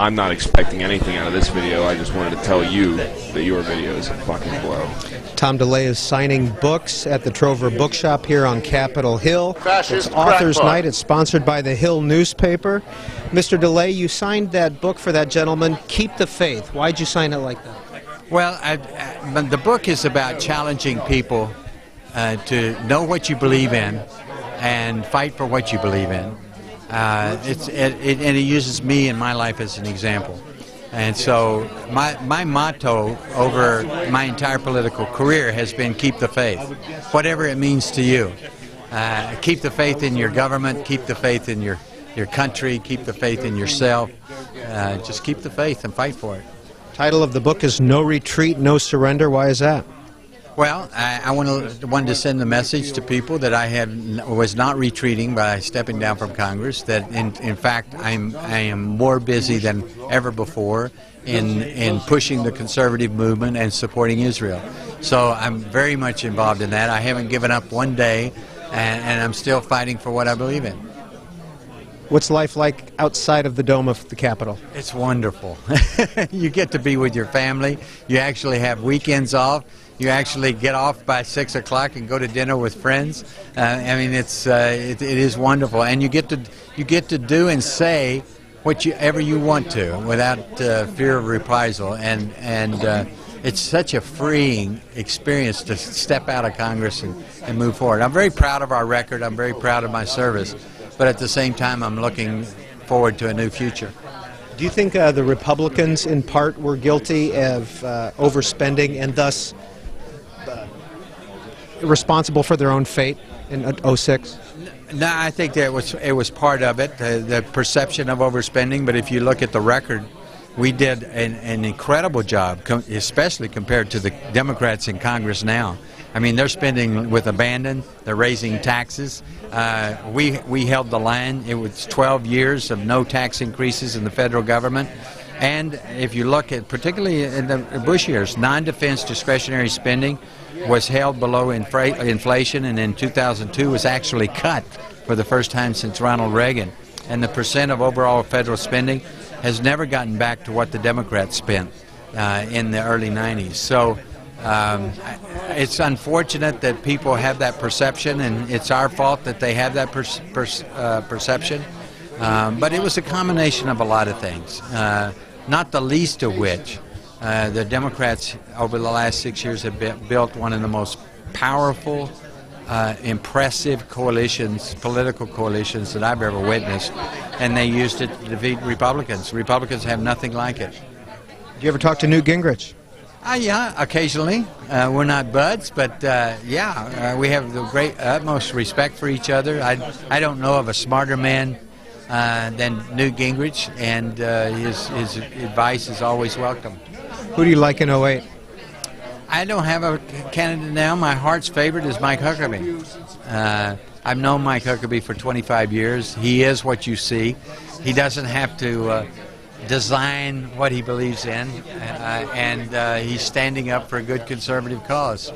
I'm not expecting anything out of this video. I just wanted to tell you that your video is a fucking blow. Tom DeLay is signing books at the Trover Bookshop here on Capitol Hill. It's Author's Night. It's sponsored by the Hill newspaper. Mr. DeLay, you signed that book for that gentleman, Keep the Faith. Why'd you sign it like that? Well, the book is about challenging people to know what you believe in and fight for what you believe in. And it uses me and my life as an example. And so my motto over my entire political career has been keep the faith, whatever it means to you. Keep the faith in your government, keep the faith in your country, keep the faith in yourself. Just keep the faith and fight for it. Title of the book is No Retreat, No Surrender. Why is that? Well, I wanted to send the message to people that I was not retreating by stepping down from Congress, that in fact I am more busy than ever before in pushing the conservative movement and supporting Israel. So I'm very much involved in that. I haven't given up one day, and I'm still fighting for what I believe in. What's life like outside of the dome of the Capitol? It's wonderful. You get to be with your family. You actually have weekends off. You actually get off by 6 o'clock and go to dinner with friends. I mean, it is wonderful, and you get to do and say whatever you want to without fear of reprisal. And it's such a freeing experience to step out of Congress and move forward. I'm very proud of our record. I'm very proud of my service, but at the same time, I'm looking forward to a new future. Do you think the Republicans, in part, were guilty of overspending and thus responsible for their own fate in '06? No, I think that it was part of it, the perception of overspending. But if you look at the record, we did an incredible job, especially compared to the Democrats in Congress now. I mean, they're spending with abandon. They're raising taxes. We held the line. It was 12 years of no tax increases in the federal government. And if you look at, particularly in the Bush years, non-defense discretionary spending was held below inflation, and in 2002 was actually cut for the first time since Ronald Reagan. And the percent of overall federal spending has never gotten back to what the Democrats spent in the early 90s. So it's unfortunate that people have that perception, and it's our fault that they have that perception. But it was a combination of a lot of things, not the least of which the Democrats over the last 6 years have built one of the most powerful, impressive coalitions, political coalitions that I've ever witnessed, and they used it to defeat Republicans. Republicans have nothing like it. Do you ever talk to Newt Gingrich? Yeah, occasionally. We're not buds, but we have the great utmost respect for each other. I don't know of a smarter man than Newt Gingrich, and his advice is always welcome. Who do you like in '08? I don't have a candidate now. My heart's favorite is Mike Huckabee. I've known Mike Huckabee for 25 years. He is what you see. He doesn't have to design what he believes in, and he's standing up for a good conservative cause.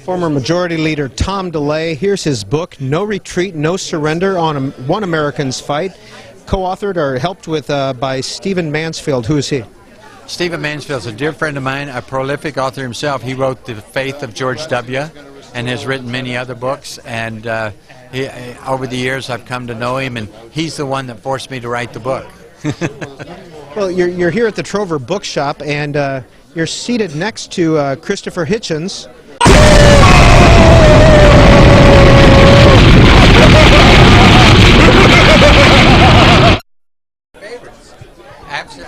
Former Majority Leader Tom DeLay, here's his book, No Retreat, No Surrender, on One American's Fight, co-authored or helped with by Stephen Mansfield. Who is he? Stephen Mansfield's a dear friend of mine, a prolific author himself. He wrote The Faith of George W. and has written many other books, and over the years I've come to know him, and he's the one that forced me to write the book. Well, you're here at the Trover Bookshop, and you're seated next to Christopher Hitchens.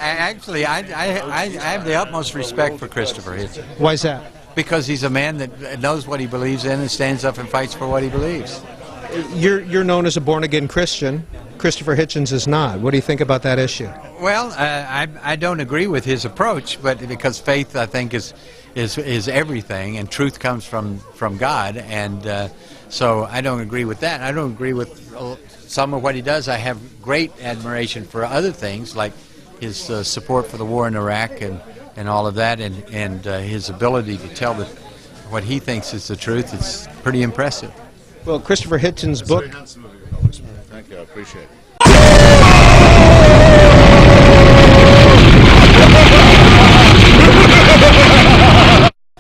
Actually, I have the utmost respect for Christopher Hitchens. Why is that? Because he's a man that knows what he believes in and stands up and fights for what he believes. You're known as a born-again Christian. Christopher Hitchens is not. What do you think about that issue? Well, I don't agree with his approach, but because faith, I think, is everything, and truth comes from God, and so I don't agree with that. I don't agree with some of what he does. I have great admiration for other things, like his support for the war in Iraq and all of that, and his ability to tell what he thinks is the truth. It's pretty impressive. Well, Christopher Hitchens' book. Very handsome of you, Congressman. Thank you. I appreciate it.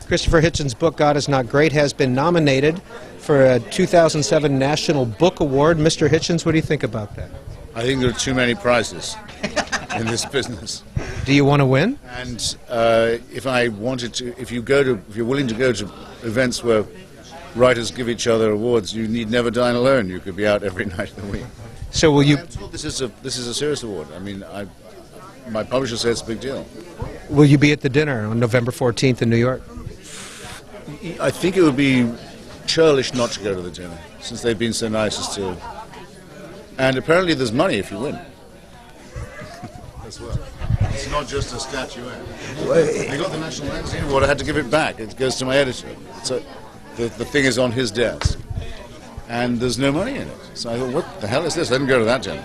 Christopher Hitchens' book, God Is Not Great, has been nominated for a 2007 National Book Award. Mr. Hitchens, what do you think about that? I think there are too many prizes in this business. Do you want to win? And if you're willing to go to events where writers give each other awards, you need never dine alone. You could be out every night of the week. So will you? I'm told this is a serious award. I mean, my publisher says it's a big deal. Will you be at the dinner on November 14th in New York? I think it would be churlish not to go to the dinner, since they've been so nice as to. And apparently there's money if you win. As well. It's not just a statuette. I got the National Magazine Award, I had to give it back. It goes to my editor. So the thing is on his desk. And there's no money in it. So I thought, what the hell is this? I didn't go to that dinner.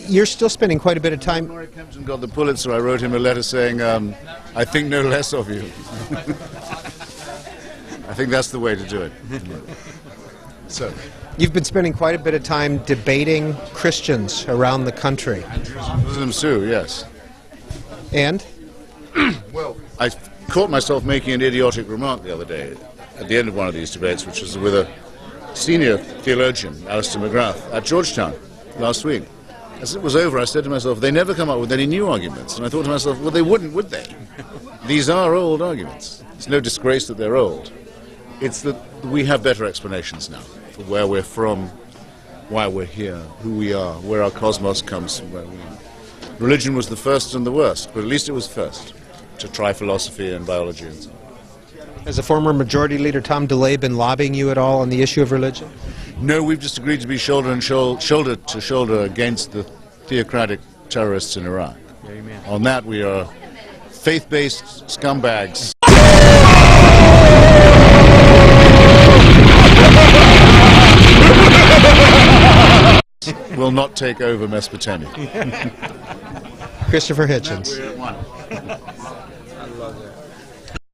You're still spending quite a bit of time. When Kempton got the Pulitzer, I wrote him a letter saying, I think no less of you. I think that's the way to do it. So, you've been spending quite a bit of time debating Christians around the country. And Jews and Muslims too, yes. And? Well, I caught myself making an idiotic remark the other day at the end of one of these debates, which was with a senior theologian, Alistair McGrath, at Georgetown last week. As it was over, I said to myself, they never come up with any new arguments. And I thought to myself, well, they wouldn't, would they? These are old arguments. It's no disgrace that they're old. It's that we have better explanations now for where we're from, why we're here, who we are, where our cosmos comes from, where we are. Religion was the first and the worst, but at least it was first to try philosophy and biology and so on. Has the former Majority Leader Tom DeLay been lobbying you at all on the issue of religion? No, we've just agreed to be shoulder to shoulder against the theocratic terrorists in Iraq. Amen. On that, we are faith-based scumbags. Will not take over Mesopotamia. Christopher Hitchens. We're at one. I love that.